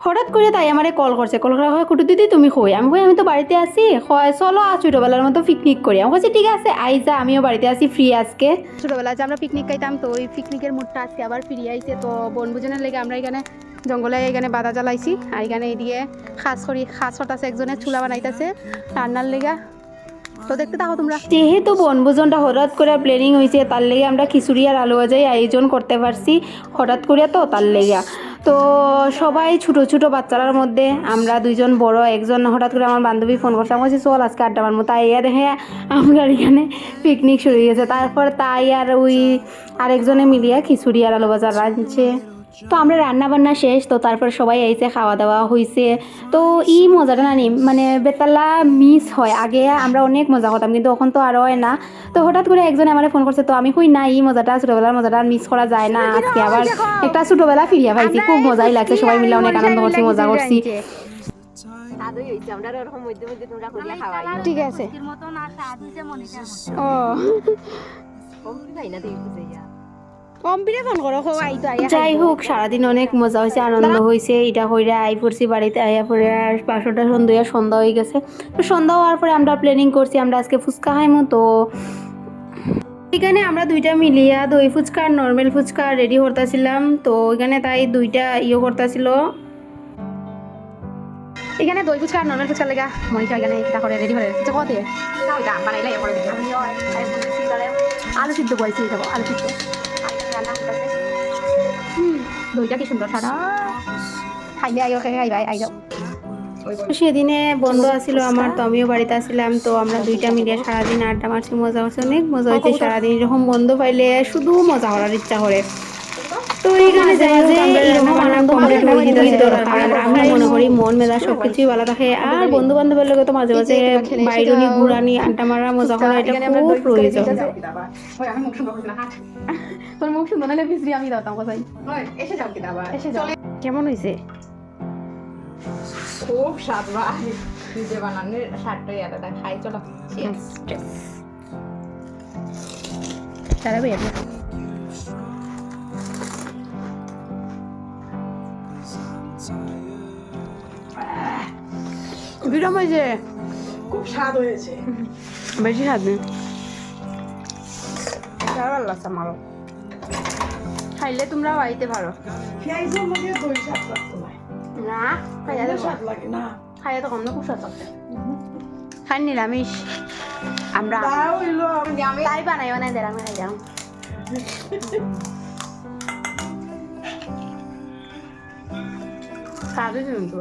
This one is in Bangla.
হঠাৎ করে তাই আমারে কল করছে, কল করা হয় কুটু দিদি তুমি কই? আমি কই আমি তো বাড়িতে আছি। হয় চলো ছোটোবেলার মতো পিকনিক করি। আমি বলছি ঠিক আছে আইজা, আমিও বাড়িতে আছি ফ্রি আজকে। ছোটোবেলায় যে আমরা পিকনিক খাইতাম, তো ওই পিকনিকের মুডটা আজকে আবার ফিরে আইছে। তো বনভোজনের লেগে আমরা এখানে জঙ্গলে এখানে বাধা জ্বালাইছি, আর এখানে এদিকে খাস হতাছে, একজনের চুলা বানাইতেছে রান্নার লেগা। তো দেখতে থাকো তোমরা। যেহেতু বনভোজনটা হঠাৎ করে প্ল্যানিং হয়েছে, তার লেগে আমরা খিচুড়ি আর আলু ভাজাই আয়োজন করতে পারছি হঠাৎ করে, তো তার লেগা। তো সবাই ছোটো ছোটো বাচ্চারার মধ্যে আমরা দুইজন বড়, একজন হঠাৎ করে আমার বান্ধবী ফোন করছে, আমি বলছি চল আজকে আড্ডা মারবো। তাই আর দেখে আমরা এখানে পিকনিক শুরু হয়ে গেছে। তারপর তাই আর ওই আরেকজনে মিলিয়ে খিচুড়ি আর আলু ভাজা রাঁধছে। তো আমরা রান্না বান্না শেষ, তো তারপর সবাই আইসে, খাওয়া দাওয়া হয়েছে। তো এই মজাটা না মানে বেতালা মিস হয়। আগে আমরা অনেক মজা করতাম, কিন্তু এখন তো আর হয় না। তো হঠাৎ করে একজনে আমার ফোন করছে, তো আমি কই না এই মজাটা ছোটোবেলার মজাটা মিস করা যায় না। আজকে আবার একটা ছোটোবেলা ফিরিয়া পাইছি, খুব মজাই লাগছে, সবাই মিলে অনেক আনন্দ করছি, মজা করছি। ঠিক আছে ও যাই হোক, সারাদিন অনেক মজা হয়েছে, আনন্দ হয়েছে। এটা কইরা আই পড়ছি বাড়িতে, আইয়া পরে আর 5টা সন্ধ্যা হয়ে গেছে। তো সন্ধ্যা হওয়ার পরে আমরা প্ল্যানিং করছি আমরা আজকে ফুচকা খাইমু। তো এখানে আমরা দুইটা মিলিয়া দই ফুচকা আর নর্মাল ফুচকা রেডি করতেছিলাম। তো এখানে তাই দুইটা করতেছিল। এখানে দই ফুচকা আর নর্মাল ফুচকা লেগা মনিকা এখানে এটা করে রেডি করে দিচ্ছে। কত দিয়ে আলু সিদ্ধ বলছি, আলু সিদ্ধ দইটা কি সুন্দর সাদা, খাইলে আইও। সেদিনে বন্ধ আছিল আমার, তো আমিও বাড়িতে আসছিলাম। তো আমরা দুইটা মিলিয়ে সারাদিন আড্ডা মারছি, মজা করছি, অনেক মজা হয়েছে। সারাদিন এরকম বন্ধ পাইলে শুধু মজা করার ইচ্ছা করে। তো এইখানে যাই যে এরকম আনন্দ কমপ্লিট হয়ে যেতে দরকার। আমি মনে করি মন মেজাজ সবকিছুই ভালো থাকে। আর বন্ধু বান্ধবের লোক তো মাঝে মাঝে বাইরুনি ঘুরানি আড্ডা মারা মজা করা এটা খুব প্রয়োজন। তোর মুখ সুন্দর হলে বিশ্রী আমি দাও কোথায় এসে যাও, কি দাবা এসে যাও। কেমন হয়েছে? খুব স্বাদ ভাই, নিজে বানানোর স্বাদটাই আলাদা। খাই চলো। তারা বের বিরাম হয়েছে, খুব স্বাদ হয়েছে, বেশি স্বাদ নেই। ভালো লাগছে আমারও। খাইলে তোমরাও আইতে পারো। পেঁয়াজের মধ্যে দই স্বাদ লাগতো না খাইয়া তো স্বাদ লাগে না, খাইয়া তো কম না, খুব স্বাদ লাগছে। খাই নিরামিষ আমরা, তাই বানাই দেয় আমি খাই যাও। স্বাদই কিন্তু